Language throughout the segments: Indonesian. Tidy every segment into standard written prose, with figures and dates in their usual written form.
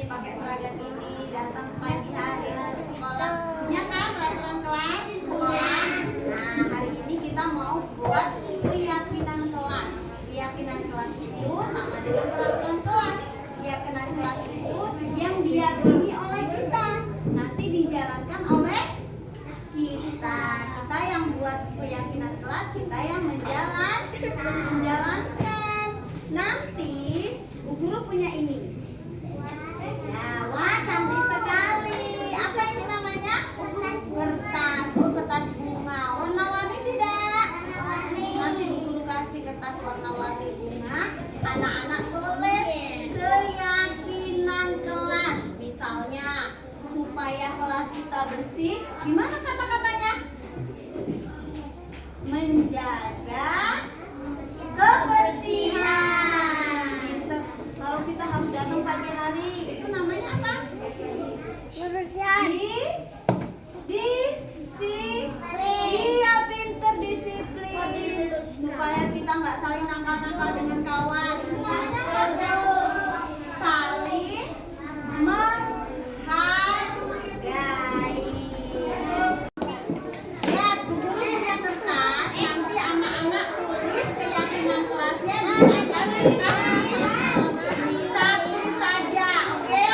pakai seragam ini datang pagi hari untuk sekolah. Punya kan peraturan kelas sekolah? Nah, hari ini kita mau buat keyakinan kelas. Keyakinan kelas itu sama dengan peraturan kelas. Keyakinan kelas itu yang diyakini oleh kita, nanti dijalankan oleh kita. Kita yang buat keyakinan kelas, kita yang menjalankan. Nanti Bu Guru punya ini. Nah, wah cantik sekali. Apa ini namanya? Kertas. Kertas bunga. Warna-warni tidak? Nanti Bu Guru kasih kertas warna-warni bunga. Anak-anak tulis keyakinan kelas. Misalnya, supaya kelas kita bersih, gimana kata-katanya? Menjaga kebersihan. Kalau kita harus datang pagi hari, itu namanya apa? Kebersihan. Disiplin. Iya, pinter, disiplin. Supaya kita nggak saling nakal-nakal dengan kawan. Itu namanya apa? Saling menghargai. Lihat, Bu Guru punya kertas. Nanti anak-anak tulis keyakinan kelasnya di atas kertas ini. Satu saja, oke?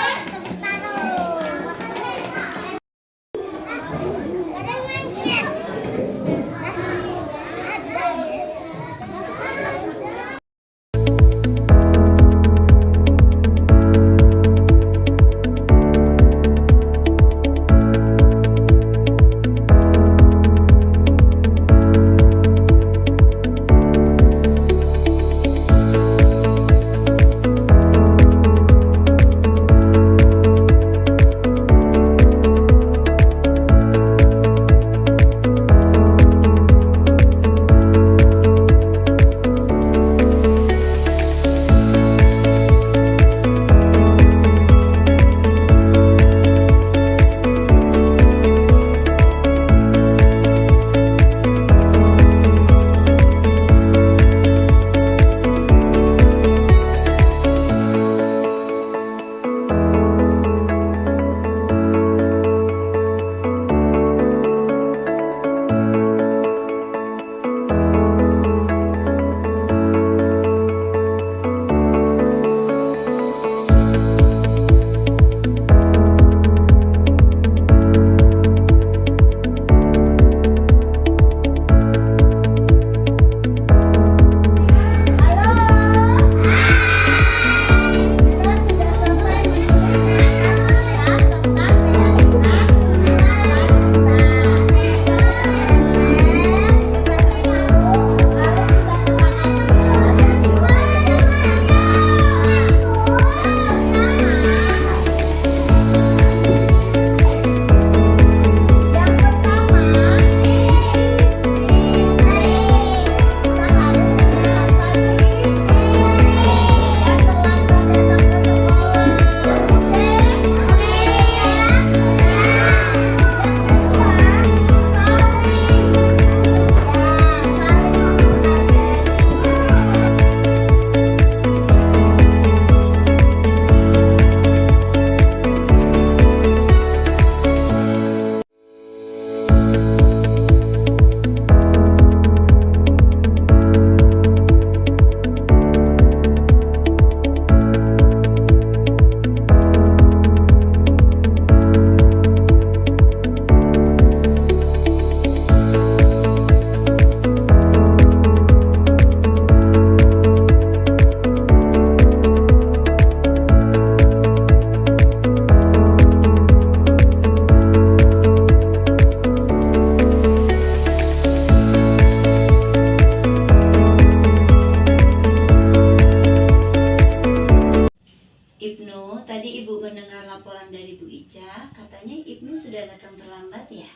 Ibnu, tadi Ibu mendengar laporan dari Bu Ica, katanya Ibnu sudah datang terlambat ya?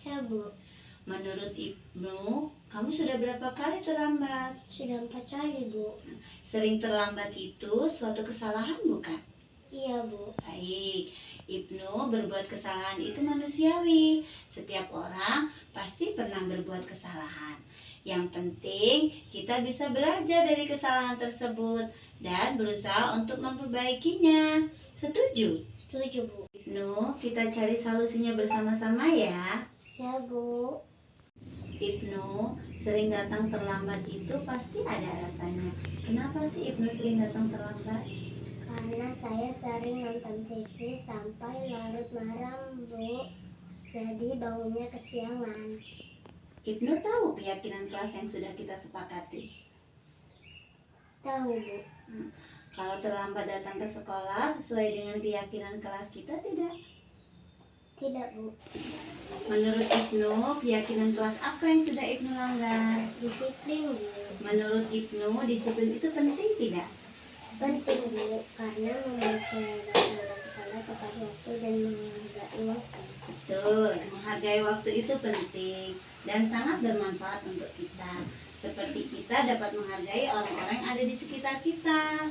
Ya, Bu. Menurut Ibnu, kamu sudah berapa kali terlambat? Sudah 4 kali, Bu. Sering terlambat itu suatu kesalahan bukan? Iya, Bu. Baik, Ibnu, berbuat kesalahan itu manusiawi. Setiap orang pasti pernah berbuat kesalahan. Yang penting kita bisa belajar dari kesalahan tersebut dan berusaha untuk memperbaikinya. Setuju? Setuju, Bu. Ibnu, kita cari solusinya bersama-sama ya. Ya, Bu. Ibnu, sering datang terlambat itu pasti ada alasannya. Kenapa sih Ibnu sering datang terlambat? Karena saya sering nonton TV sampai larut malam, Bu. Jadi bangunnya kesiangan. Ibnu tahu keyakinan kelas yang sudah kita sepakati. Tahu, Bu. Kalau terlambat datang ke sekolah sesuai dengan keyakinan kelas kita tidak? Tidak, Bu. Menurut Ibnu, keyakinan kelas apa yang sudah Ibnu langgar? Disiplin, Bu. Menurut Ibnu, disiplin itu penting tidak? Penting, Bu, karena membuat saya datang ke sekolah tepat waktu dan menghargai waktu. Betul, menghargai waktu itu penting dan sangat bermanfaat untuk kita. Seperti kita dapat menghargai orang-orang yang ada di sekitar kita.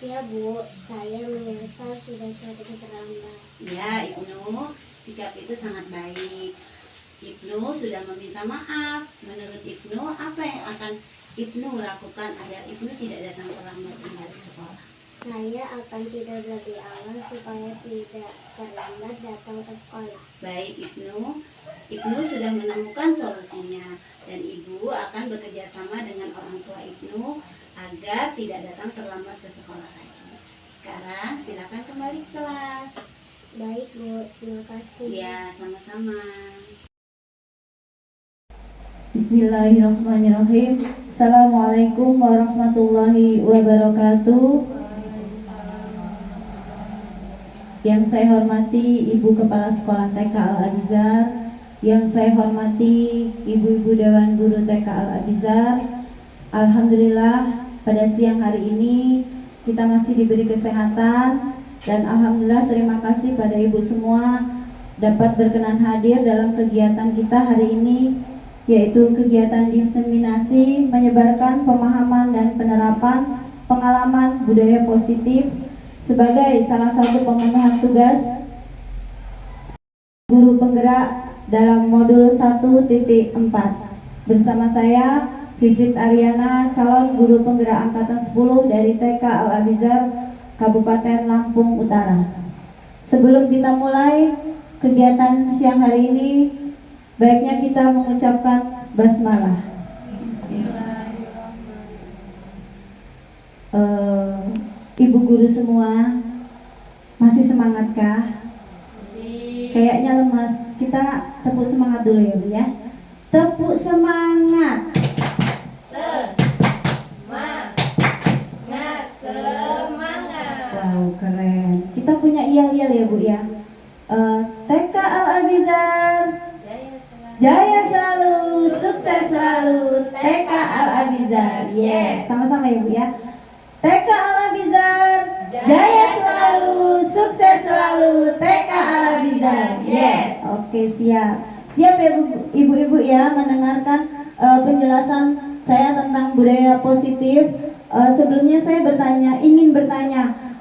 Ya, Bu, saya menyesal sudah sering terlambat. Ya, Ibnu, sikap itu sangat baik. Ibnu sudah meminta maaf. Menurut Ibnu, apa yang akan Ibnu lakukan agar Ibnu tidak datang terlambat kembali sekolah? Saya akan tidur lebih awal supaya tidak terlambat datang ke sekolah. Baik Ibnu, Ibnu sudah menemukan solusinya dan Ibu akan bekerja sama dengan orang tua Ibnu agar tidak datang terlambat ke sekolah lagi. Sekarang silakan kembali ke kelas. Baik, Bu, terima kasih. Ya, sama-sama. Bismillahirrahmanirrahim. Assalamualaikum warahmatullahi wabarakatuh. Yang saya hormati Ibu Kepala Sekolah TK Al-Abizar, yang saya hormati Ibu-Ibu Dewan Guru TK Al-Abizar. Alhamdulillah pada siang hari ini kita masih diberi kesehatan dan alhamdulillah terima kasih pada Ibu semua dapat berkenan hadir dalam kegiatan kita hari ini, yaitu kegiatan diseminasi menyebarkan pemahaman dan penerapan pengalaman budaya positif sebagai salah satu pemenuhan tugas guru penggerak dalam modul 1.4. Bersama saya Vivit Ariana, calon guru penggerak angkatan 10 dari TK Al-Abizar, Kabupaten Lampung Utara. Sebelum kita mulai kegiatan siang hari ini, baiknya kita mengucapkan basmalah. Ibu guru semua masih semangatkah? Kayaknya lemas. Kita tepuk semangat dulu ya Bu ya. Tepuk semangat. Wow, keren. Kita punya yel-yel ya Bu ya. TK Al-Abizar jaya selalu, sukses selalu, TK Al-Abizar. Yes, sama-sama ya Bu ya. TK Al-Abizar jaya selalu, sukses selalu, TK Al-Abizar. Yes. Oke, siap. Siap ya Bu, Ibu-ibu ya mendengarkan penjelasan saya tentang budaya positif. Sebelumnya saya ingin bertanya,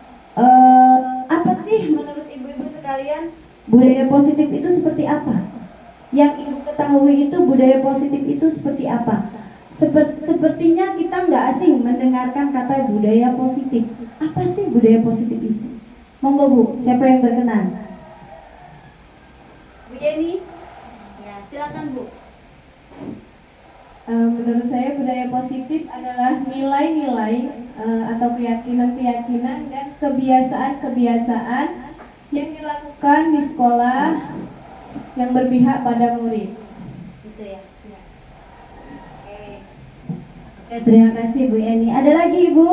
apa sih menurut ibu-ibu sekalian budaya positif itu seperti apa? Yang Ibu ketahui itu budaya positif itu seperti apa? Sepertinya kita nggak asing mendengarkan kata budaya positif. Apa sih budaya positif itu? Monggo Bu, siapa yang berkenan? Bu Yeni? Ya, silakan Bu. Menurut saya budaya positif adalah nilai-nilai atau keyakinan-keyakinan dan kebiasaan-kebiasaan yang dilakukan di sekolah yang berpihak pada murid. Gitu ya. Oke, terima kasih Bu Eni. Ada lagi Ibu?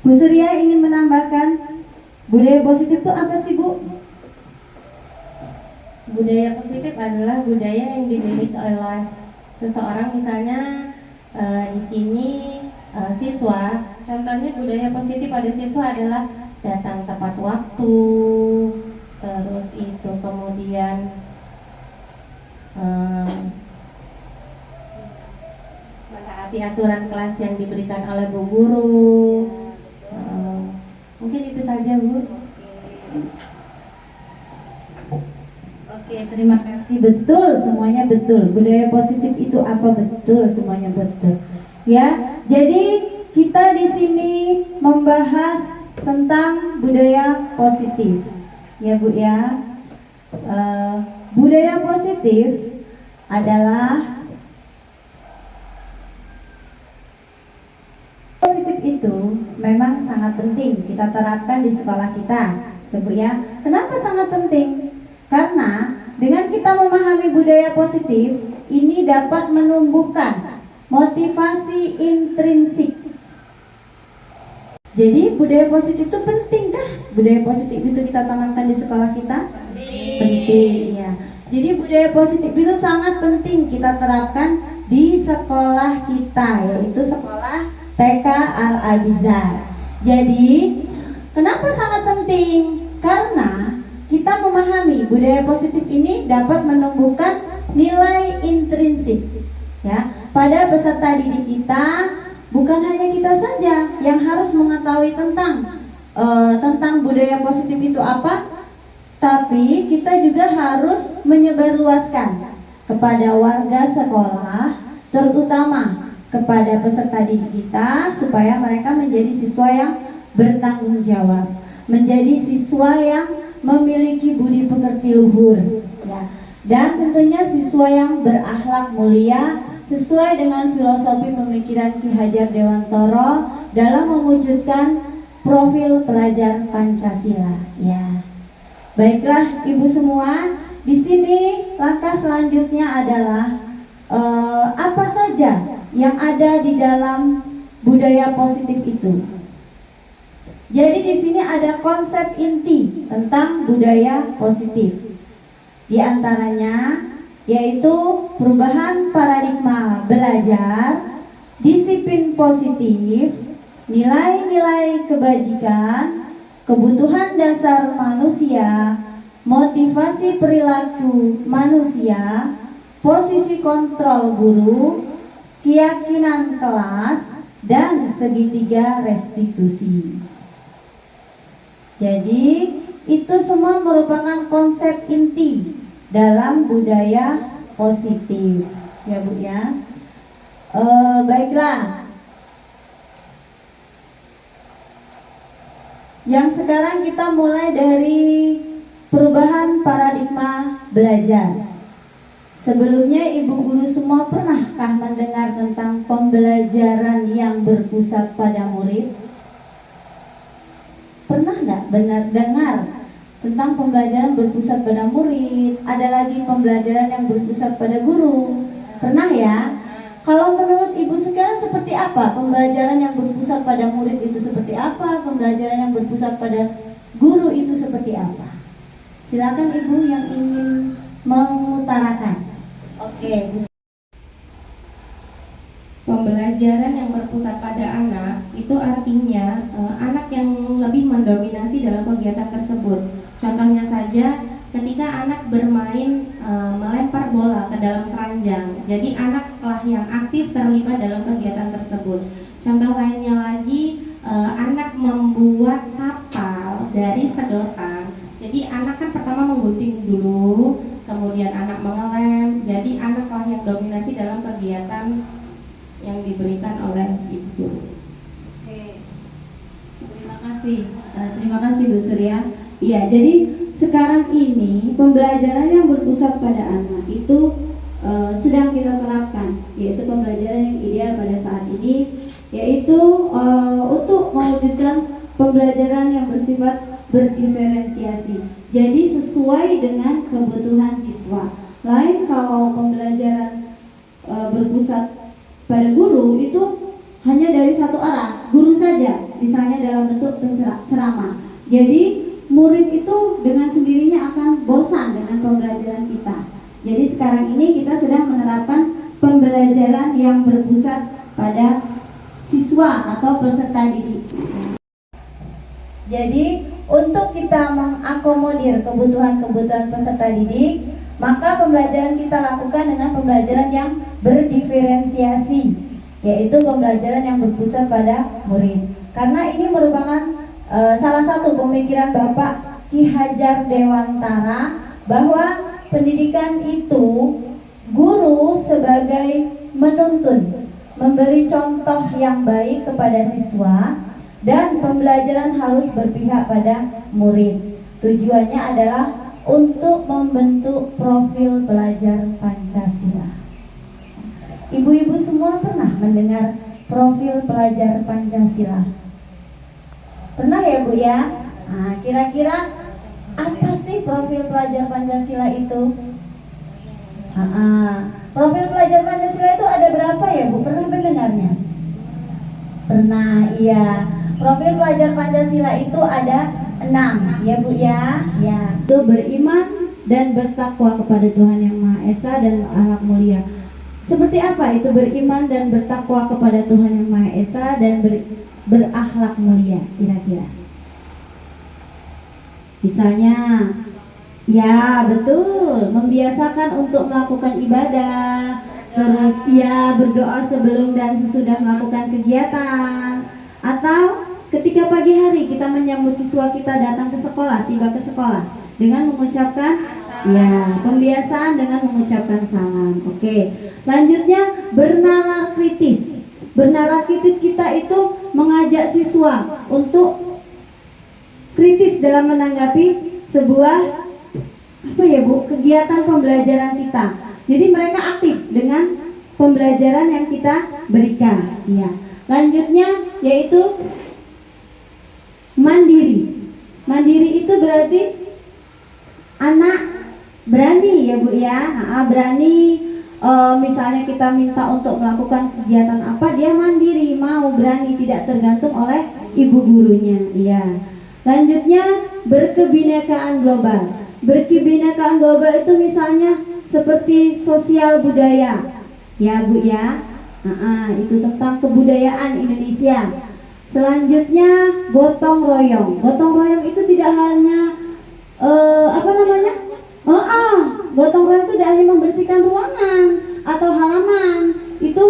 Bu Surya ingin menambahkan budaya positif itu apa sih Bu? Budaya positif adalah budaya yang dimiliki oleh seseorang, misalnya di sini siswa. Contohnya budaya positif pada siswa adalah datang tepat waktu, terus itu kemudian menaati aturan kelas yang diberikan oleh Bu Guru. Mungkin itu saja Bu. Oke, terima kasih. Betul, semuanya betul. Budaya positif itu apa? Betul, semuanya betul. Ya, jadi kita di sini membahas tentang budaya positif. Ya Bu ya. Budaya positif adalah positif itu memang sangat penting kita terapkan di sekolah kita, ya Bu ya. Kenapa sangat penting? Karena dengan kita memahami budaya positif, ini dapat menumbuhkan motivasi intrinsik. Jadi budaya positif itu penting kah? Budaya positif itu kita tanamkan di sekolah kita? Penting, ya. Jadi budaya positif itu sangat penting kita terapkan di sekolah kita, yaitu sekolah TK Al-Abizar. Jadi, kenapa sangat penting? Karena kita memahami budaya positif ini dapat menumbuhkan nilai intrinsik, ya, pada peserta didik kita. Bukan hanya kita saja yang harus mengetahui tentang budaya positif itu apa, tapi kita juga harus menyebarluaskan kepada warga sekolah, terutama kepada peserta didik kita, supaya mereka menjadi siswa yang bertanggung jawab, menjadi siswa yang memiliki budi pekerti luhur, ya. Dan tentunya siswa yang berakhlak mulia sesuai dengan filosofi pemikiran Ki Hajar Dewantara dalam mewujudkan profil pelajar Pancasila, ya. Baiklah Ibu semua, di sini langkah selanjutnya adalah apa saja yang ada di dalam budaya positif itu. Jadi di sini ada konsep inti tentang budaya positif. Di antaranya yaitu perubahan paradigma belajar, disiplin positif, nilai-nilai kebajikan, kebutuhan dasar manusia, motivasi perilaku manusia, posisi kontrol guru, keyakinan kelas, dan segitiga restitusi. Jadi itu semua merupakan konsep inti dalam budaya positif, ya Bu ya. Baiklah, yang sekarang kita mulai dari perubahan paradigma belajar. Sebelumnya Ibu guru semua pernahkah mendengar tentang pembelajaran yang berpusat pada murid? Pernah nggak benar dengar tentang pembelajaran berpusat pada murid? Ada lagi pembelajaran yang berpusat pada guru. Pernah ya? Kalau menurut Ibu sekarang seperti apa? Pembelajaran yang berpusat pada murid itu seperti apa? Pembelajaran yang berpusat pada guru itu seperti apa? Silakan Ibu yang ingin mengutarakan. Oke. Pembelajaran yang berpusat pada anak itu artinya anak yang lebih mendominasi dalam kegiatan tersebut. Contohnya saja ketika anak bermain melempar bola ke dalam keranjang, jadi anaklah yang aktif terlibat dalam kegiatan tersebut. Contoh lainnya lagi, anak membuat kapal dari sedotan. Jadi anak kan pertama menggunting dulu, kemudian anak mengelem, jadi anaklah yang dominasi dalam kegiatan yang diberikan oleh ibu. Oke, terima kasih Bu Surya. Iya, jadi sekarang ini pembelajaran yang berpusat pada anak itu sedang kita terapkan, yaitu pembelajaran yang ideal pada saat ini, yaitu untuk mewujudkan pembelajaran yang bersifat berdiferensiasi. Jadi sesuai dengan kebutuhan siswa. Lain kalau pembelajaran berpusat pada guru itu hanya dari satu arah, guru saja, misalnya dalam bentuk ceramah. Jadi murid itu dengan sendirinya akan bosan dengan pembelajaran kita. Jadi sekarang ini kita sedang menerapkan pembelajaran yang berpusat pada siswa atau peserta didik. Jadi untuk kita mengakomodir kebutuhan-kebutuhan peserta didik, maka pembelajaran kita lakukan dengan pembelajaran yang berdiferensiasi, yaitu pembelajaran yang berpusat pada murid. Karena ini merupakan salah satu pemikiran Bapak Ki Hajar Dewantara bahwa pendidikan itu guru sebagai menuntun, memberi contoh yang baik kepada siswa, dan pembelajaran harus berpihak pada murid. Tujuannya adalah untuk membentuk profil pelajar Pancasila. Ibu-ibu semua pernah mendengar profil pelajar Pancasila? Pernah ya Bu ya? Nah, kira-kira apa sih profil pelajar Pancasila itu? Profil pelajar Pancasila itu ada berapa ya Bu? Pernah mendengarnya? Pernah, iya. Profil pelajar Pancasila itu ada 6 ya Bu ya. Ya, itu beriman dan bertakwa kepada Tuhan Yang Maha Esa dan akhlak mulia. Seperti apa itu beriman dan bertakwa kepada Tuhan Yang Maha Esa dan berakhlak mulia kira-kira? Misalnya, ya betul, membiasakan untuk melakukan ibadah, terus ya berdoa sebelum dan sesudah melakukan kegiatan, atau ketika pagi hari kita menyambut siswa kita datang ke sekolah, tiba ke sekolah dengan mengucapkan ya, pembiasaan dengan mengucapkan salam. Oke. Selanjutnya bernalar kritis. Bernalar kritis kita itu mengajak siswa untuk kritis dalam menanggapi sebuah kegiatan pembelajaran kita. Jadi mereka aktif dengan pembelajaran yang kita berikan. Ya. Selanjutnya yaitu mandiri. Mandiri itu berarti anak berani ya Bu ya. Berani, misalnya kita minta untuk melakukan kegiatan apa, dia mandiri, mau, berani, tidak tergantung oleh ibu gurunya. Ya. Selanjutnya berkebinekaan global. Berkebinekaan global itu misalnya seperti sosial budaya, ya Bu ya. Itu tentang kebudayaan Indonesia. Selanjutnya gotong royong. Gotong royong itu tidak hanya gotong royong itu tidak hanya membersihkan ruangan atau halaman, itu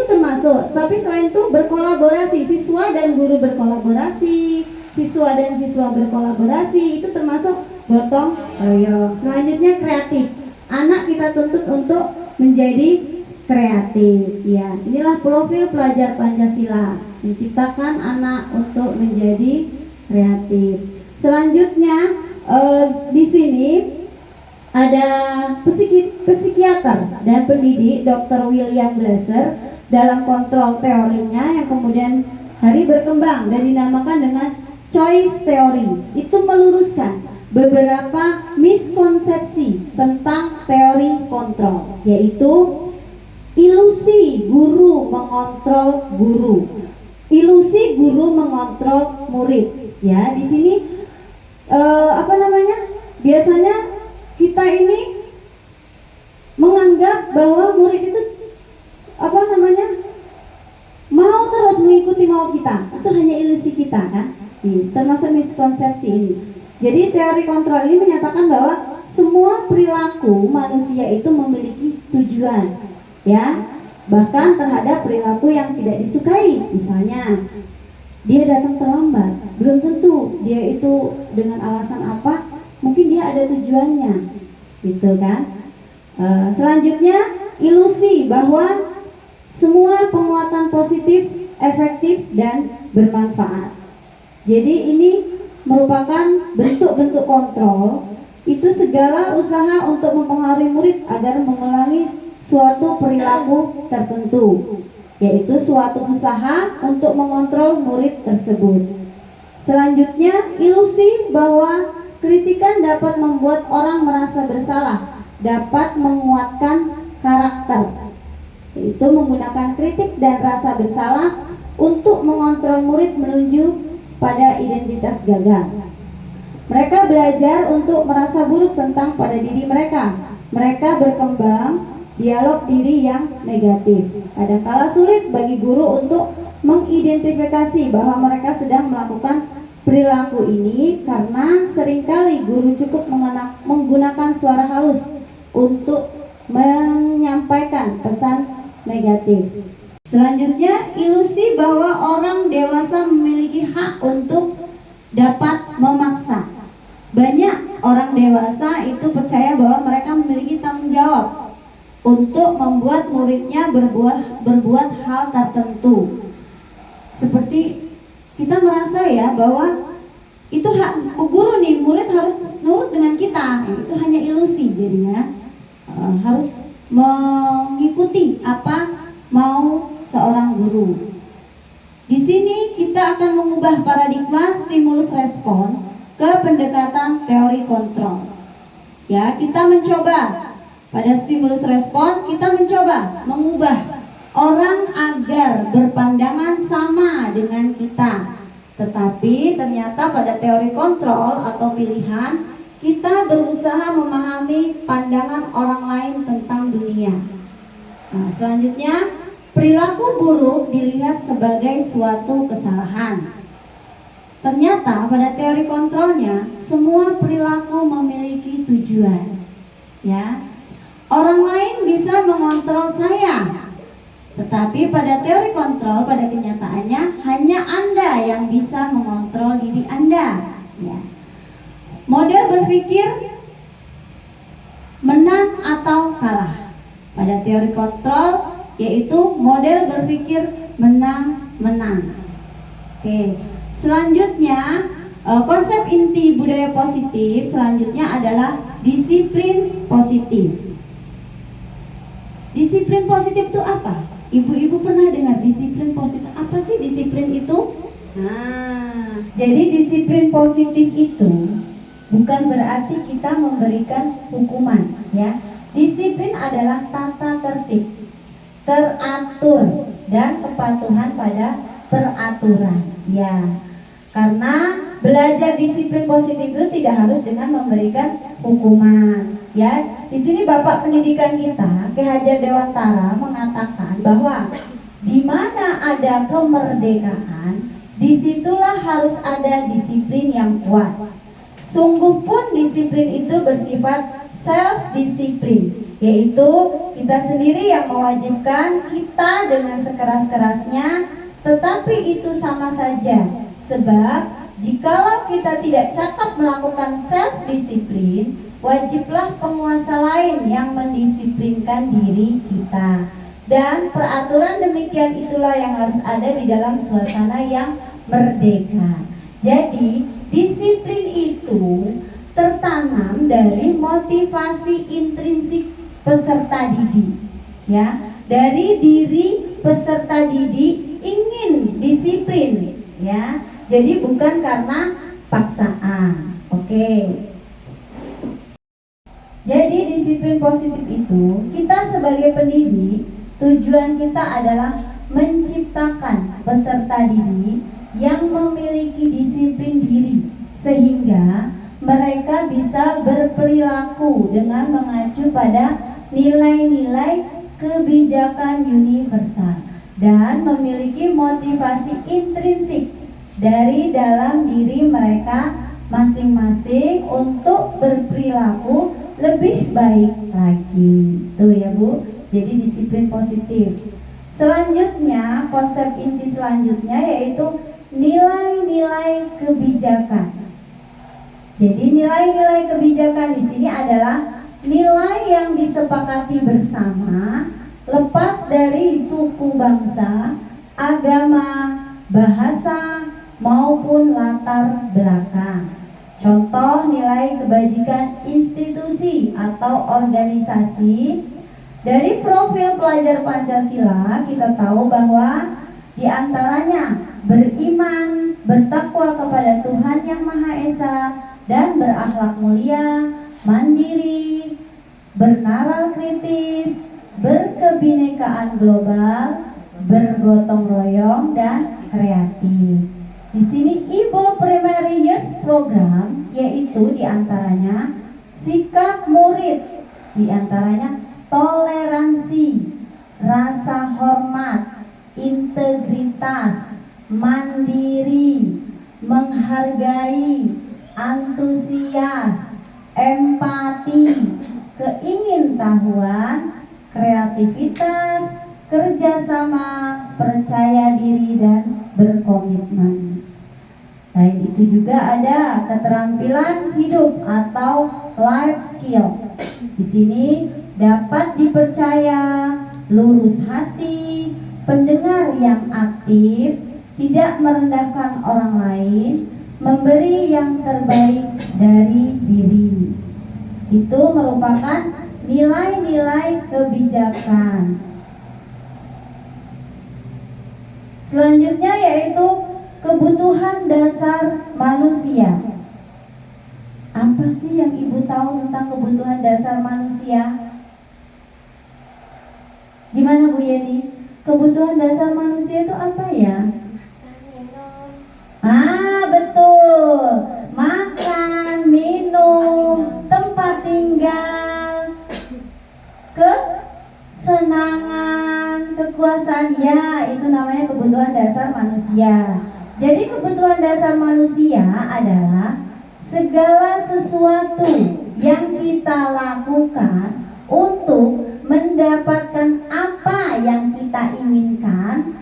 termasuk. Tapi selain itu berkolaborasi, siswa dan guru berkolaborasi, siswa dan siswa berkolaborasi, itu termasuk gotong royong. Selanjutnya kreatif. Anak kita tuntut untuk menjadi kreatif. Ya, inilah profil pelajar Pancasila, menciptakan anak untuk menjadi kreatif. Selanjutnya di sini ada psikiater dan pendidik Dr. William Glasser dalam kontrol teorinya yang kemudian hari berkembang dan dinamakan dengan choice theory. Itu meluruskan beberapa miskonsepsi tentang teori kontrol, yaitu ilusi guru mengontrol guru, ilusi guru mengontrol murid. Ya, di sini biasanya kita ini menganggap bahwa murid itu mau terus mengikuti mau kita. Itu hanya ilusi kita kan. Termasuk miskonsepsi ini. Jadi teori kontrol ini menyatakan bahwa semua perilaku manusia itu memiliki tujuan, ya, bahkan terhadap perilaku yang tidak disukai. Misalnya dia datang terlambat, belum tentu dia itu dengan alasan apa, mungkin dia ada tujuannya, gitu kan. Selanjutnya ilusi bahwa semua penguatan positif, efektif dan bermanfaat. Jadi ini merupakan bentuk-bentuk kontrol. Itu segala usaha untuk mempengaruhi murid agar mengulangi suatu perilaku tertentu, yaitu suatu usaha untuk mengontrol murid tersebut. Selanjutnya ilusi bahwa kritikan dapat membuat orang merasa bersalah, dapat menguatkan karakter, yaitu menggunakan kritik dan rasa bersalah untuk mengontrol murid menuju pada identitas gagal. Mereka belajar untuk merasa buruk tentang pada diri mereka. Mereka berkembang dialog diri yang negatif. Kadangkala sulit bagi guru untuk mengidentifikasi bahwa mereka sedang melakukan perilaku ini karena seringkali guru cukup menggunakan suara halus untuk menyampaikan pesan negatif. Selanjutnya, ilusi bahwa orang dewasa memiliki hak untuk dapat memaksa. Banyak orang dewasa itu percaya bahwa mereka memiliki tanggung jawab untuk membuat muridnya berbuat hal tertentu. Seperti kita merasa ya bahwa itu hak guru nih, murid harus nurut dengan kita. Itu hanya ilusi jadinya. Harus mengikuti apa mau seorang guru. Di sini kita akan mengubah paradigma stimulus respon ke pendekatan teori kontrol. Ya, kita mencoba pada stimulus respon, kita mencoba mengubah orang agar berpandangan sama dengan kita. Tetapi ternyata pada teori kontrol atau pilihan, kita berusaha memahami pandangan orang lain tentang dunia. Nah, selanjutnya, perilaku buruk dilihat sebagai suatu kesalahan. Ternyata pada teori kontrolnya, semua perilaku memiliki tujuan. Ya, orang lain bisa mengontrol saya, tetapi pada teori kontrol, pada kenyataannya hanya Anda yang bisa mengontrol diri Anda. Ya. Model berpikir menang atau kalah. Pada teori kontrol yaitu model berpikir menang-menang. Oke. Selanjutnya, konsep inti budaya positif selanjutnya adalah disiplin positif. Disiplin positif itu apa? Ibu-ibu pernah dengar disiplin positif? Apa sih disiplin itu? Nah, jadi disiplin positif itu bukan berarti kita memberikan hukuman, ya. Disiplin adalah tata tertib, teratur, dan kepatuhan pada peraturan. Ya, karena belajar disiplin positif itu tidak harus dengan memberikan hukuman. Ya, di sini Bapak Pendidikan kita, Ki Hajar Dewantara, mengatakan bahwa di mana ada kemerdekaan, disitulah harus ada disiplin yang kuat. Sungguh pun disiplin itu bersifat self-disiplin, yaitu kita sendiri yang mewajibkan kita dengan sekeras-kerasnya, tetapi itu sama saja. Sebab jikalau kita tidak cakap melakukan self-disiplin, wajiblah penguasa lain yang mendisiplinkan diri kita. Dan peraturan demikian itulah yang harus ada di dalam suasana yang merdeka. Jadi disiplin itu tertanam dari motivasi intrinsik peserta didik, ya, dari diri peserta didik ingin disiplin, ya, jadi bukan karena paksaan. Oke. Jadi disiplin positif itu, kita sebagai pendidik, tujuan kita adalah menciptakan peserta didik yang memiliki disiplin diri, sehingga mereka bisa berperilaku dengan mengacu pada nilai-nilai kebijakan universal dan memiliki motivasi intrinsik dari dalam diri mereka masing-masing untuk berperilaku lebih baik lagi. Tuh ya Bu, jadi disiplin positif. Selanjutnya, konsep inti selanjutnya yaitu nilai-nilai kebijakan. Jadi nilai-nilai kebijakan di sini adalah nilai yang disepakati bersama, lepas dari suku bangsa, agama, bahasa, maupun latar belakang. Contoh nilai kebajikan institusi atau organisasi. Dari profil pelajar Pancasila kita tahu bahwa di antaranya beriman, bertakwa kepada Tuhan Yang Maha Esa, dan berakhlak mulia, mandiri, bernalar kritis, berkebinekaan global, bergotong royong, dan kreatif. Di sini Ibu Primary Years Program yaitu diantaranya sikap murid, diantaranya toleransi, rasa hormat, integritas, mandiri, menghargai, antusias, empati, keingintahuan, kreativitas, kerjasama, percaya diri, dan berkomitmen. Selain itu juga ada keterampilan hidup atau life skill. Di sini dapat dipercaya, lurus hati, pendengar yang aktif, tidak merendahkan orang lain, memberi yang terbaik dari diri. Itu merupakan nilai-nilai kebijakan. Selanjutnya yaitu kebutuhan dasar manusia. Apa sih yang Ibu tahu tentang kebutuhan dasar manusia? Gimana Bu Yeni? Kebutuhan dasar manusia itu apa ya? Betul. Makan, minum, tempat tinggal, kesenangan, kekuasaan. Ya, itu namanya kebutuhan dasar manusia. Jadi kebutuhan dasar manusia adalah segala sesuatu yang kita lakukan untuk mendapatkan apa yang kita inginkan.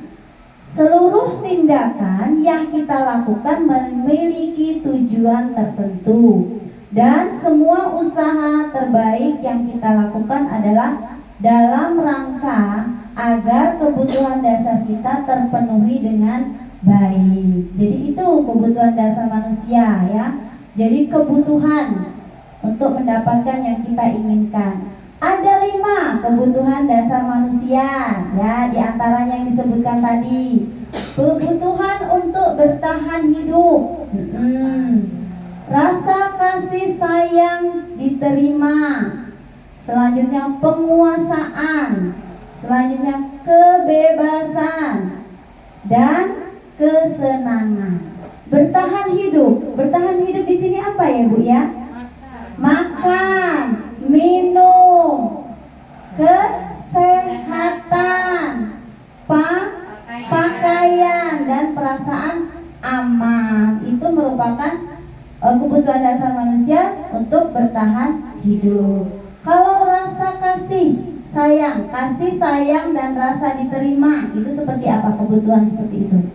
Seluruh tindakan yang kita lakukan memiliki tujuan tertentu, dan semua usaha terbaik yang kita lakukan adalah dalam rangka agar kebutuhan dasar kita terpenuhi dengan baik. Jadi itu kebutuhan dasar manusia ya. Jadi kebutuhan untuk mendapatkan yang kita inginkan. Ada 5 kebutuhan dasar manusia ya, diantaranya yang disebutkan tadi. Kebutuhan untuk bertahan hidup, rasa kasih sayang diterima. Selanjutnya penguasaan. Selanjutnya kebebasan dan kesenangan. Bertahan hidup. Bertahan hidup di sini apa ya Bu ya? Makan, minum, kesehatan, pakaian, dan perasaan aman. Itu merupakan kebutuhan dasar manusia untuk bertahan hidup. Kalau rasa kasih sayang dan rasa diterima, itu seperti apa kebutuhan seperti itu?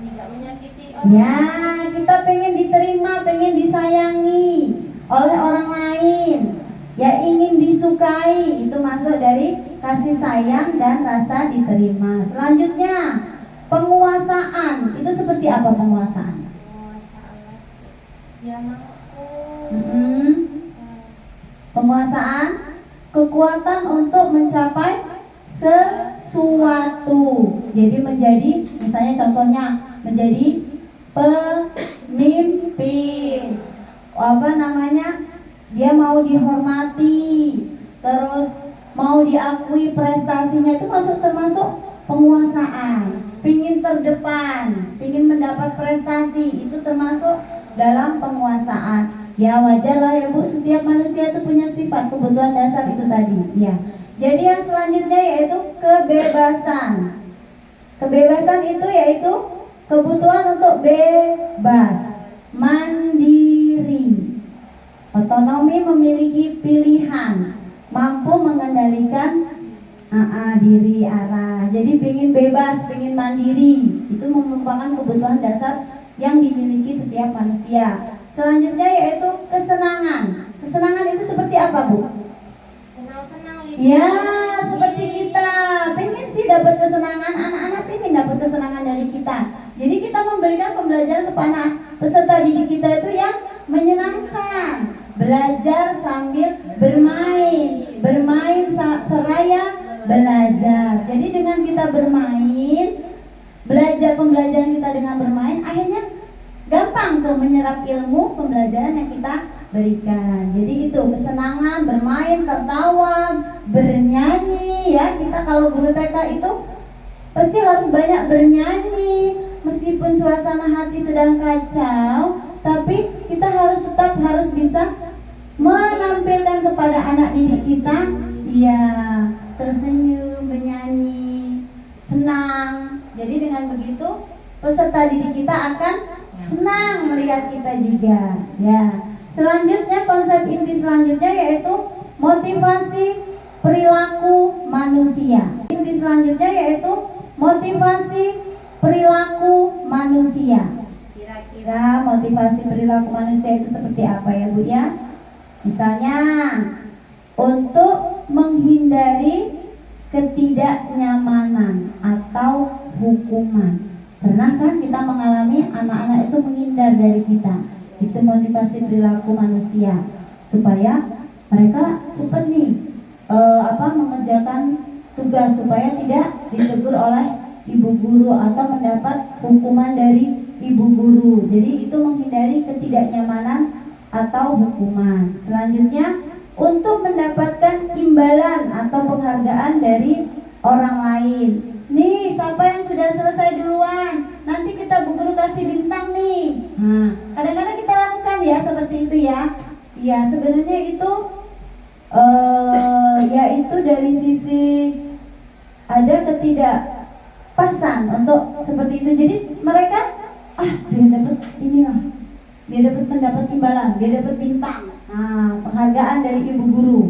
Tidak menyakiti orang. Ya, kita pengen diterima, pengen disayangi oleh orang lain, ya ingin disukai, itu masuk dari kasih sayang dan rasa diterima. Selanjutnya penguasaan, itu seperti apa penguasaan? Ya mampu. Penguasaan, kekuatan untuk mencapai sesuatu. Jadi menjadi, misalnya contohnya menjadi pemimpin. Dia mau dihormati, terus mau diakui prestasinya, itu termasuk penguasaan. Pingin terdepan, pingin mendapat prestasi, itu termasuk dalam penguasaan. Ya wajar lah ya Bu, setiap manusia itu punya sifat kebutuhan dasar itu tadi ya. Jadi yang selanjutnya yaitu kebebasan. Kebebasan itu yaitu kebutuhan untuk bebas, mandiri, otonomi, memiliki pilihan, mampu mengendalikan diri arah. Jadi pengen bebas, pengen mandiri, itu merupakan kebutuhan dasar yang dimiliki setiap manusia. Selanjutnya yaitu kesenangan. Kesenangan itu seperti apa Bu? Senang-senang Ya, seperti kita pengen sih dapat kesenangan, anak-anak pengen dapat kesenangan dari kita. Jadi kita memberikan pembelajaran kepada peserta didik kita itu yang menyenangkan. Belajar sambil bermain, seraya belajar. Jadi dengan kita bermain, belajar pembelajaran kita dengan bermain, akhirnya gampang tuh menyerap ilmu pembelajaran yang kita berikan. Jadi itu kesenangan, bermain, tertawa, bernyanyi ya. Kita kalau guru TK itu pasti harus banyak bernyanyi. Meskipun suasana hati sedang kacau, tapi kita tetap harus bisa menampilkan kepada anak didik kita, ya, tersenyum, bernyanyi, senang. Jadi dengan begitu peserta didik kita akan senang melihat kita juga ya. Selanjutnya, konsep inti selanjutnya yaitu motivasi perilaku manusia. Inti selanjutnya yaitu motivasi perilaku manusia. Kira-kira motivasi perilaku manusia itu seperti apa ya Bu ya? Misalnya untuk menghindari ketidaknyamanan atau hukuman. Pernah kan kita mengalami anak-anak itu menghindar dari kita. Itu motivasi perilaku manusia supaya mereka cepat nih mengerjakan tugas supaya tidak ditegur oleh ibu guru atau mendapat hukuman dari ibu guru. Jadi itu menghindari ketidaknyamanan atau hukuman. Selanjutnya, untuk mendapatkan imbalan atau penghargaan dari orang lain. Nih, siapa yang sudah selesai duluan? Nanti kita bu guru kasih bintang nih. Nah, kadang-kadang kita lakukan ya seperti itu ya. Ya, sebenarnya itu yaitu dari sisi ada ketidakpasan untuk seperti itu. Jadi mereka dia dapat inilah, dia dapat mendapat imbalan, dia dapat bintang. Nah, penghargaan dari ibu guru.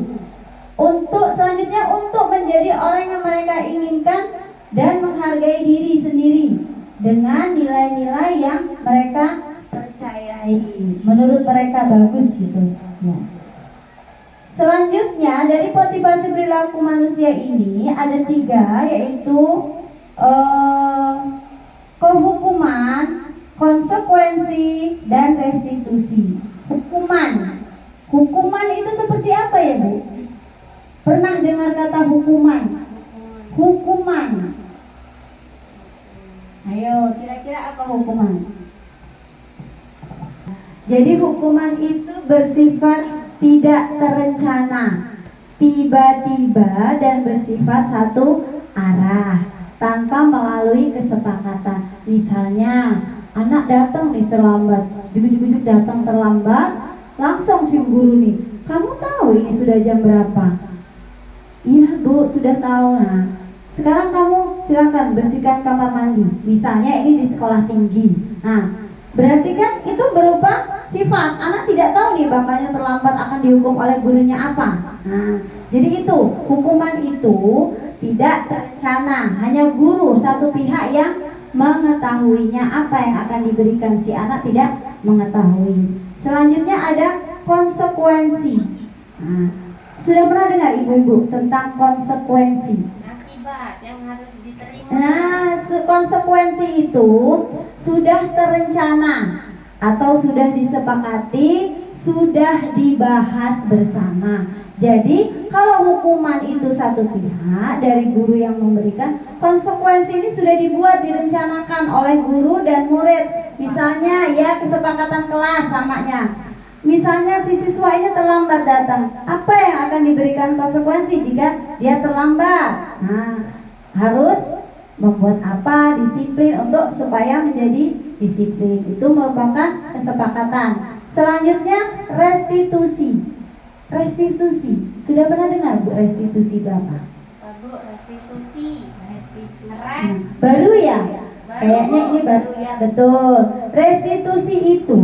Untuk selanjutnya untuk menjadi orang yang mereka inginkan dan menghargai diri sendiri dengan nilai-nilai yang mereka percayai, menurut mereka bagus gitu. Ya. Selanjutnya dari motivasi perilaku manusia ini ada 3, yaitu kehukuman, konsekuensi, dan restitusi. Hukuman itu seperti apa ya Bu? Pernah dengar kata hukuman? Ayo, kira-kira apa hukuman? Jadi hukuman itu bersifat tidak terencana, tiba-tiba dan bersifat satu arah tanpa melalui kesepakatan. Misalnya anak datang nih terlambat, jujuk-jujuk datang terlambat, langsung si guru nih, kamu tahu ini sudah jam berapa? Iya Bu, sudah tahu. Nah, sekarang kamu silakan bersihkan kamar mandi. Misalnya ini di sekolah tinggi. Nah, berarti kan itu berupa sifat. Anak tidak tahu nih bapaknya terlambat akan dihukum oleh gurunya apa. Nah, jadi itu hukuman itu tidak terencana, hanya guru satu pihak yang mengetahuinya. Apa yang akan diberikan si anak tidak mengetahui. Selanjutnya ada konsekuensi. Nah, sudah pernah dengar ibu-ibu tentang konsekuensi? Akibat yang harus diterima. Nah, konsekuensi itu sudah terencana atau sudah disepakati, sudah dibahas bersama. Jadi kalau hukuman itu satu pihak dari guru yang memberikan, konsekuensi ini sudah dibuat, direncanakan oleh guru dan murid. Misalnya ya kesepakatan kelas samanya. Misalnya si siswa ini terlambat datang, apa yang akan diberikan konsekuensi jika dia terlambat? Nah, harus membuat apa, disiplin untuk supaya menjadi disiplin. Itu merupakan kesepakatan. Selanjutnya restitusi. Sudah pernah dengar Bu restitusi itu apa? Bu, restitusi. Baru ya? Kayaknya ini baru ya, betul. Restitusi itu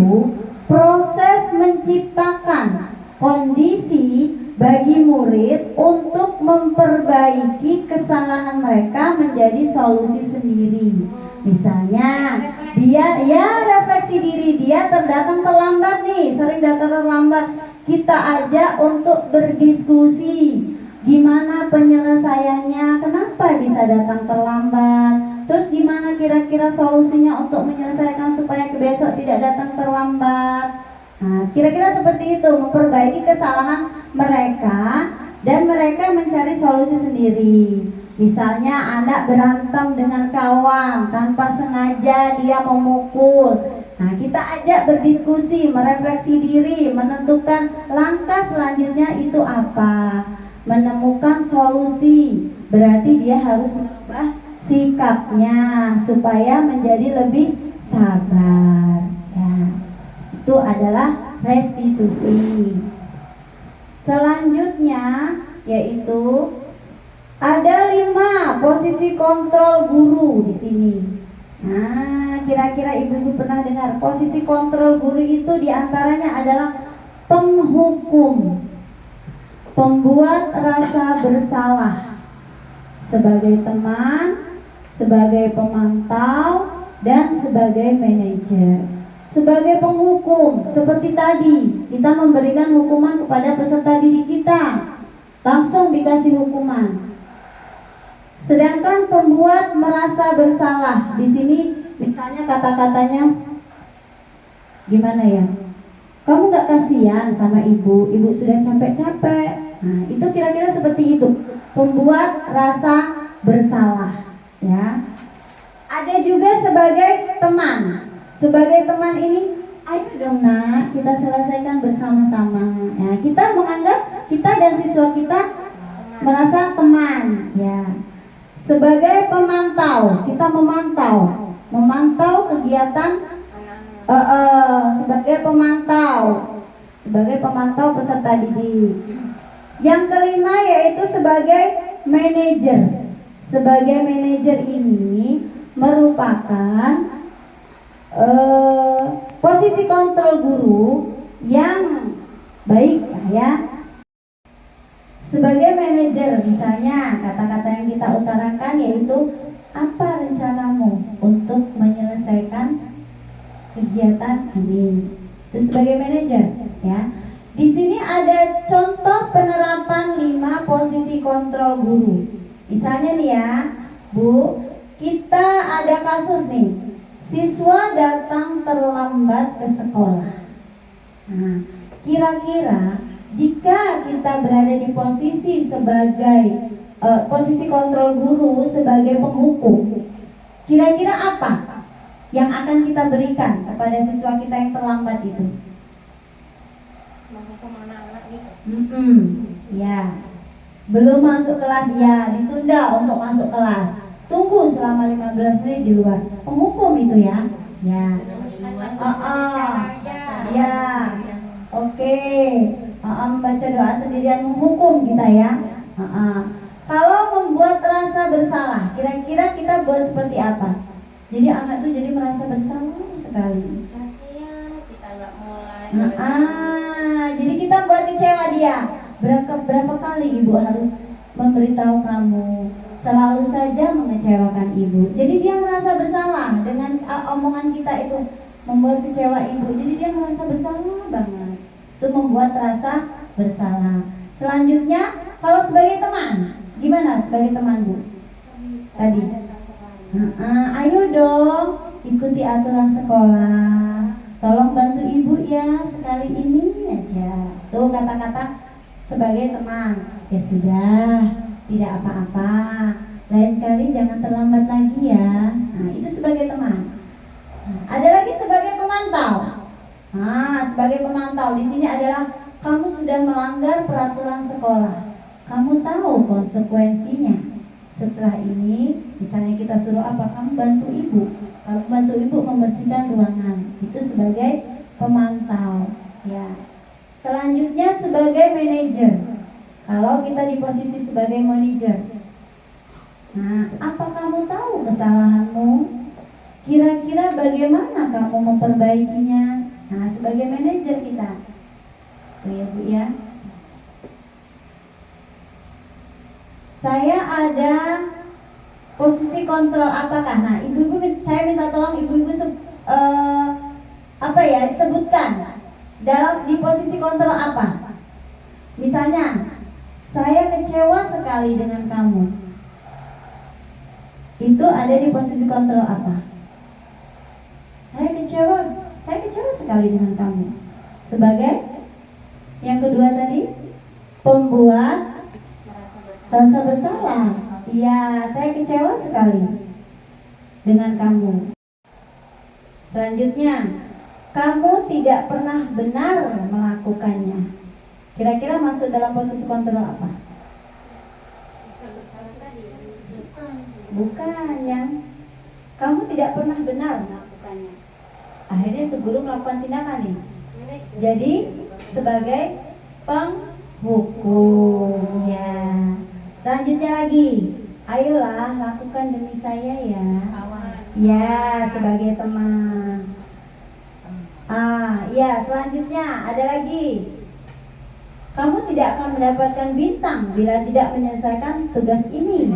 proses menciptakan kondisi bagi murid untuk memperbaiki kesalahan mereka menjadi solusi sendiri. Misalnya dia refleksi diri, dia datang terlambat nih, sering datang terlambat. Kita ajak untuk berdiskusi gimana penyelesaiannya, kenapa bisa datang terlambat, terus gimana kira-kira solusinya untuk menyelesaikan supaya besok tidak datang terlambat. Nah, kira-kira seperti itu, memperbaiki kesalahan mereka dan mereka mencari solusi sendiri. Misalnya anak berantem dengan kawan, tanpa sengaja dia memukul. Nah, kita ajak berdiskusi, merefleksi diri, menentukan langkah selanjutnya itu apa, menemukan solusi. Berarti dia harus merubah sikapnya supaya menjadi lebih sabar. Ya, itu adalah restitusi. Selanjutnya yaitu ada 5 posisi kontrol guru di sini. Nah, kira-kira ibu-ibu pernah dengar posisi kontrol guru itu diantaranya adalah penghukum, pembuat rasa bersalah, sebagai teman, sebagai pemantau, dan sebagai manajer. Sebagai penghukum, seperti tadi kita memberikan hukuman kepada peserta didik kita, langsung dikasih hukuman. Sedangkan pembuat merasa bersalah, di sini Misalnya kata-katanya gimana ya? Kamu gak kasihan sama ibu sudah capek-capek. Nah, itu kira-kira seperti itu, membuat rasa bersalah, ya. Ada juga sebagai teman. Sebagai teman ini, ayo dong nak, kita selesaikan bersama-sama. Ya, kita menganggap kita dan siswa kita merasa teman, ya. Sebagai pemantau, kita memantau kegiatan sebagai pemantau peserta didik. Yang kelima yaitu sebagai manajer. Sebagai manajer ini merupakan posisi kontrol guru yang baik, ya. Sebagai manajer, misalnya kata-kata yang kita utarakan yaitu apa rencanamu untuk menyelesaikan kegiatan ini. Itu sebagai manajer, ya. Di sini ada contoh penerapan 5 posisi kontrol guru. Misalnya nih ya, Bu, kita ada kasus nih, siswa datang terlambat ke sekolah. Nah, kira-kira jika kita berada di posisi sebagai posisi kontrol guru sebagai penghukum, kira-kira apa yang akan kita berikan kepada siswa kita yang terlambat itu? Menghukum anak-anak gitu. Ya, belum masuk kelas, ya ditunda untuk masuk kelas. Tunggu selama 15 menit di luar. Penghukum itu ya. Ya. Ya. Oke. Membaca doa sendirian menghukum kita ya. Kalau membuat rasa bersalah, kira-kira kita buat seperti apa? Jadi anak tuh jadi merasa bersalah sekali. Kasihan kita nggak mulai. Jadi kita buat kecewa dia. Berapa kali ibu harus memberitahu kamu? Selalu saja mengecewakan ibu. Jadi dia merasa bersalah dengan omongan kita itu membuat kecewa ibu. Jadi dia merasa bersalah banget. Itu membuat rasa bersalah. Selanjutnya, kalau sebagai teman, gimana sebagai teman Bu? Tadi. Ayo dong, ikuti aturan sekolah. Tolong bantu ibu ya, sekali ini aja. Tuh kata-kata sebagai teman. Ya sudah, tidak apa-apa. Lain kali jangan terlambat lagi ya. Nah, itu sebagai teman. Ada lagi sebagai pemantau. Sebagai pemantau di sini adalah kamu sudah melanggar peraturan sekolah. Kamu tahu konsekuensinya. Setelah ini, misalnya kita suruh apa? Kamu bantu ibu. Kamu bantu ibu membersihkan ruangan. Itu sebagai pemantau. Ya. Selanjutnya sebagai manajer. Kalau kita di posisi sebagai manajer, apa kamu tahu kesalahanmu? Kira-kira bagaimana kamu memperbaikinya? Sebagai manajer kita. Tuh ya Bu ya. Saya ada posisi kontrol apakah? Ibu-ibu saya minta tolong ibu-ibu sebutkan di posisi kontrol apa? Misalnya, saya kecewa sekali dengan kamu. Itu ada di posisi kontrol apa? Saya kecewa sekali dengan kamu. Sebagai yang kedua tadi, pembuat rasa bersalah. Iya, saya kecewa sekali dengan kamu. Selanjutnya, kamu tidak pernah benar melakukannya. Kira-kira masuk dalam posisi kontrol apa? Bukan yang kamu tidak pernah benar melakukannya. Akhirnya si guru melakukan tindakan nih. Jadi sebagai penghukum ya. Selanjutnya lagi, ayolah lakukan demi saya ya. Ya, sebagai teman. Ya, selanjutnya ada lagi. Kamu tidak akan mendapatkan bintang bila tidak menyelesaikan tugas ini.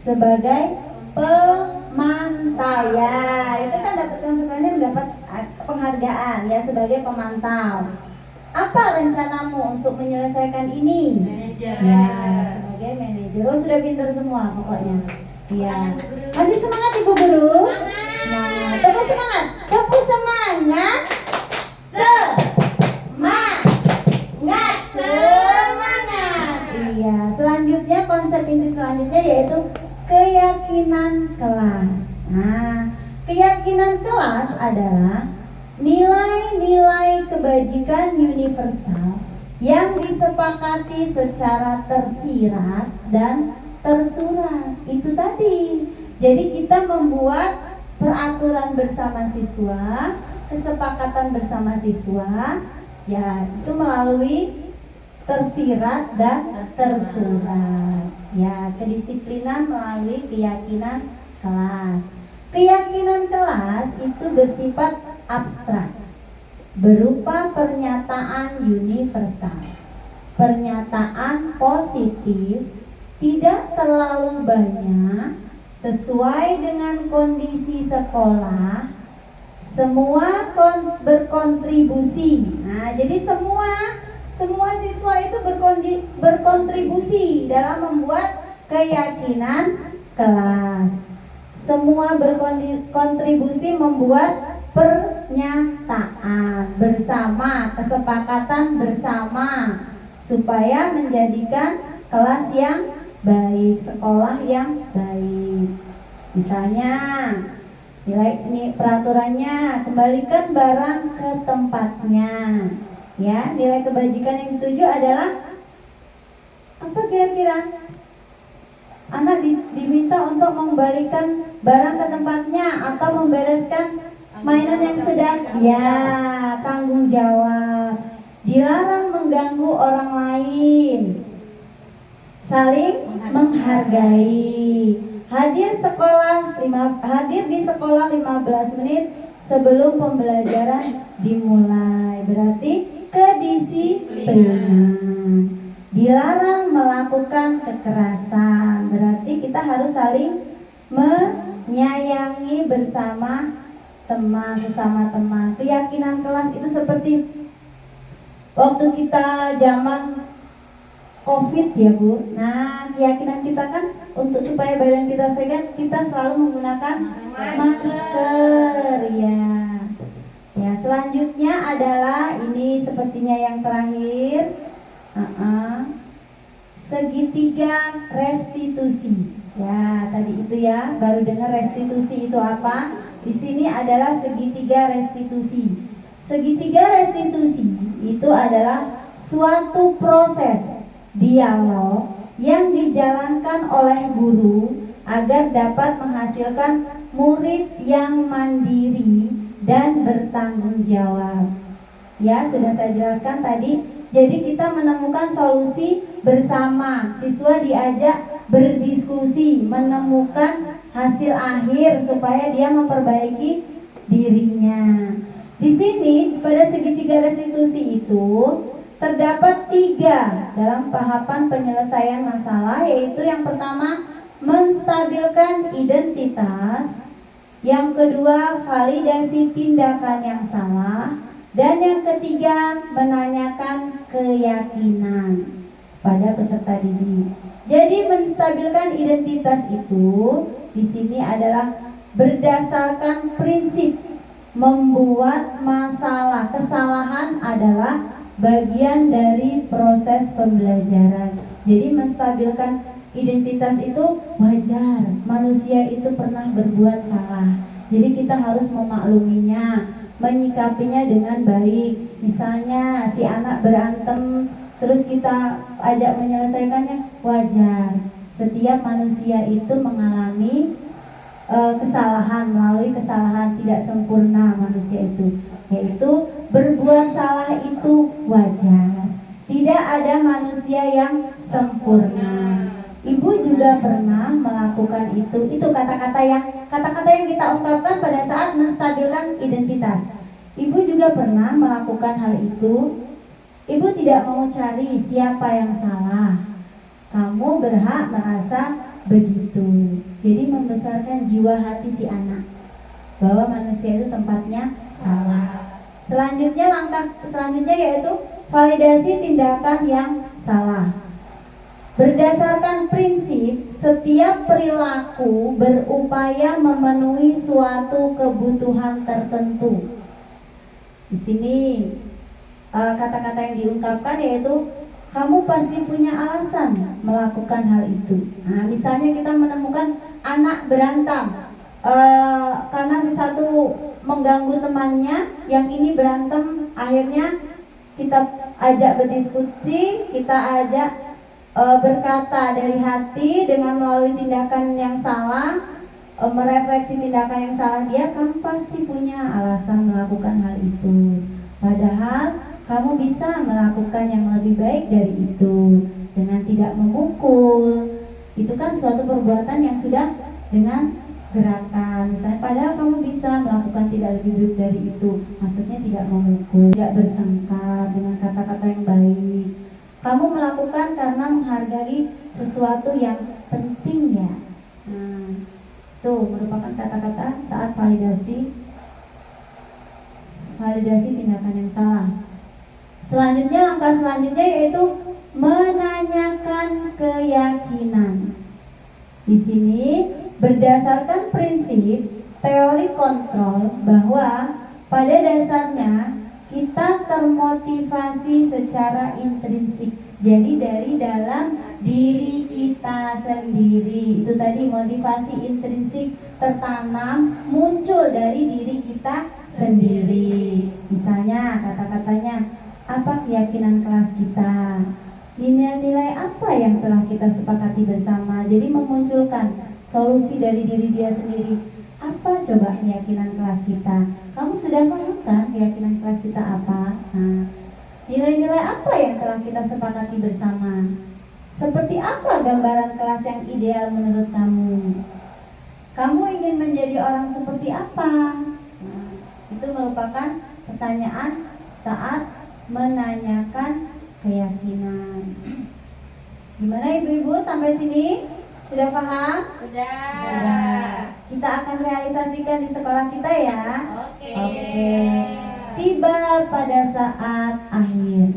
Sebagai pemantau ya, itu kan dapat konsekuensi, mendapat penghargaan ya sebagai pemantau. Apa rencanamu untuk menyelesaikan ini? Manajer. Ya, sebagai manajer. Sudah pintar semua pokoknya. Iya. Kasih semangat Ibu Guru. Nah, tepuk semangat. Tepuk semangat. Semangat. Semangat. Iya. Selanjutnya konsep inti selanjutnya yaitu keyakinan kelas. Nah, keyakinan kelas adalah nilai-nilai kebajikan universal yang disepakati secara tersirat dan tersurat. Itu tadi. Jadi kita membuat peraturan bersama siswa, kesepakatan bersama siswa, ya itu melalui tersirat dan tersurat. Ya, kedisiplinan melalui keyakinan kelas. Keyakinan kelas itu bersifat abstrak, berupa pernyataan universal, pernyataan positif, tidak terlalu banyak, sesuai dengan kondisi sekolah, semua berkontribusi. Nah, jadi semua siswa itu berkontribusi dalam membuat keyakinan kelas. Semua berkontribusi membuat pernyataan bersama, kesepakatan bersama, supaya menjadikan kelas yang baik, sekolah yang baik. Misalnya, ini peraturannya, kembalikan barang ke tempatnya. Ya, nilai kebajikan yang dituju adalah apa kira-kira? Anak diminta untuk mengembalikan barang ke tempatnya atau membereskan mainan yang sedang, ya, tanggung jawab. Dilarang mengganggu orang lain, saling menghargai. Hadir di sekolah 15 menit sebelum pembelajaran dimulai. Berarti kedisiplinan. Dilarang melakukan kekerasan. Berarti kita harus saling menyayangi bersama teman, sesama teman. Keyakinan kelas itu seperti waktu kita zaman COVID ya Bu. Nah, keyakinan kita kan untuk supaya badan kita sehat, kita selalu menggunakan masker ya. Ya, selanjutnya adalah ini sepertinya yang terakhir. Segitiga restitusi. Ya, tadi itu ya, baru dengar restitusi itu apa? Di sini adalah segitiga restitusi. Segitiga restitusi itu adalah suatu proses dialog yang dijalankan oleh guru agar dapat menghasilkan murid yang mandiri dan bertanggung jawab. Ya, sudah saya jelaskan tadi. Jadi kita menemukan solusi bersama. Siswa diajak berdiskusi, menemukan hasil akhir supaya dia memperbaiki dirinya. Di sini pada segitiga restitusi itu terdapat 3 dalam tahapan penyelesaian masalah, yaitu yang pertama menstabilkan identitas, yang kedua validasi tindakan yang salah, dan yang ketiga menanyakan keyakinan pada peserta didik. Jadi menstabilkan identitas itu di sini adalah berdasarkan prinsip membuat kesalahan adalah bagian dari proses pembelajaran. Jadi menstabilkan identitas itu wajar, manusia itu pernah berbuat salah. Jadi kita harus memakluminya, menyikapinya dengan baik. Misalnya si anak berantem, terus kita ajak menyelesaikannya, wajar. Setiap manusia itu mengalami kesalahan, melalui kesalahan, tidak sempurna manusia itu. Yaitu berbuat salah itu wajar. Tidak ada manusia yang sempurna. Ibu juga pernah melakukan itu. Itu kata-kata yang kita ungkapkan pada saat menstabilkan identitas. Ibu juga pernah melakukan hal itu. Ibu tidak mau cari siapa yang salah. Kamu berhak merasa begitu. Jadi membesarkan jiwa hati si anak bahwa manusia itu tempatnya salah. Langkah selanjutnya yaitu validasi tindakan yang salah. Berdasarkan prinsip, setiap perilaku berupaya memenuhi suatu kebutuhan tertentu. Di sini kata-kata yang diungkapkan yaitu kamu pasti punya alasan melakukan hal itu. Nah, misalnya kita menemukan anak berantem karena si satu mengganggu temannya, yang ini berantem, akhirnya kita ajak berdiskusi, kita ajak berkata dari hati dengan melalui tindakan yang salah, merefleksi tindakan yang salah dia, kamu pasti punya alasan melakukan hal itu. Padahal kamu bisa melakukan yang lebih baik dari itu dengan tidak memukul. Itu kan suatu perbuatan yang sudah dengan gerakan. Misalnya, padahal kamu bisa melakukan tidak lebih baik dari itu. Maksudnya tidak memukul, tidak bertengkar dengan kata-kata yang baik. Kamu melakukan karena menghargai sesuatu yang penting ya. Nah, itu merupakan kata-kata saat validasi tindakan yang salah. Selanjutnya, langkah selanjutnya yaitu menanyakan keyakinan. Di sini berdasarkan prinsip teori kontrol bahwa pada dasarnya kita termotivasi secara intrinsik. Jadi dari dalam diri kita sendiri. Itu tadi motivasi intrinsik tertanam, muncul dari diri kita sendiri. Misalnya kata-katanya, apa keyakinan kelas kita, nilai-nilai apa yang telah kita sepakati bersama. Jadi memunculkan solusi dari diri dia sendiri. Apa coba keyakinan kelas kita? Kamu sudah paham kan keyakinan kelas kita apa? Nah, nilai-nilai apa yang telah kita sepakati bersama? Seperti apa gambaran kelas yang ideal menurut kamu? Kamu ingin menjadi orang seperti apa? Nah, itu merupakan pertanyaan saat menanyakan keyakinan. Gimana ibu-ibu sampai sini? Sudah paham? Sudah. Kita akan realisasikan di sekolah kita ya. Oke. Tiba pada saat akhir.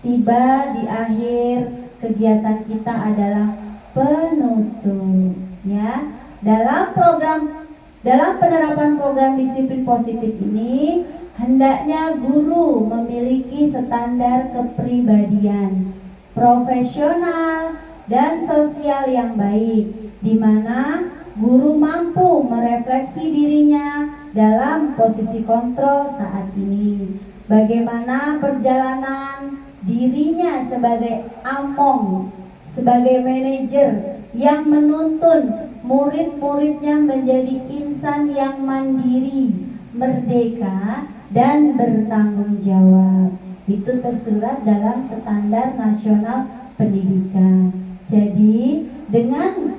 Tiba di akhir kegiatan kita adalah penutup ya. Dalam penerapan program disiplin positif ini, hendaknya guru memiliki standar kepribadian profesional dan sosial yang baik, di mana guru mampu merefleksi dirinya dalam posisi kontrol saat ini. Bagaimana perjalanan dirinya sebagai among, sebagai manajer yang menuntun murid-muridnya menjadi insan yang mandiri, merdeka, dan bertanggung jawab. Itu tersurat dalam Standar Nasional Pendidikan. Jadi dengan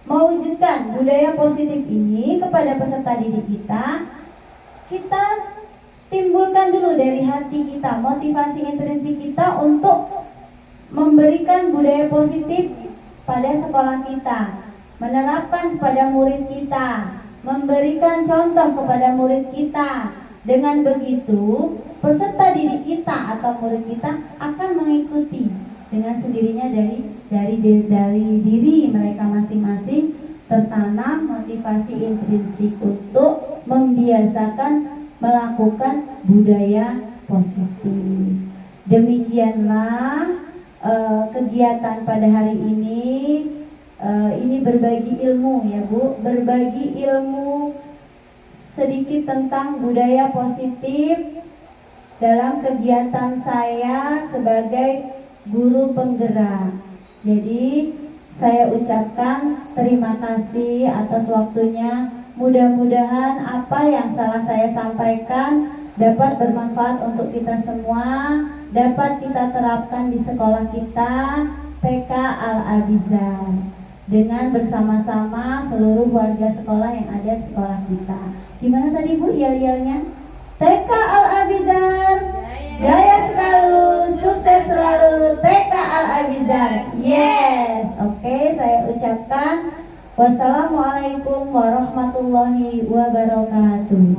mewujudkan budaya positif ini kepada peserta didik kita timbulkan dulu dari hati kita motivasi intrinsik kita untuk memberikan budaya positif pada sekolah kita, menerapkan kepada murid kita, memberikan contoh kepada murid kita. Dengan begitu, peserta didik kita atau murid kita akan mengikuti dengan sendirinya dari diri mereka masing-masing, tertanam motivasi intrinsik untuk membiasakan melakukan budaya positif. Demikianlah kegiatan pada hari ini. Ini berbagi ilmu ya Bu, berbagi ilmu sedikit tentang budaya positif dalam kegiatan saya sebagai guru penggerak. Jadi saya ucapkan terima kasih atas waktunya. Mudah-mudahan apa yang salah saya sampaikan dapat bermanfaat untuk kita semua, dapat kita terapkan di sekolah kita TK Al-Abizar dengan bersama-sama seluruh warga sekolah yang ada di sekolah kita. Gimana tadi Bu yel-yelnya? TK Al-Abizar jaya selalu, sukses selalu TK Al-Abizar. Yes. Oke, saya ucapkan wassalamualaikum warahmatullahi wabarakatuh.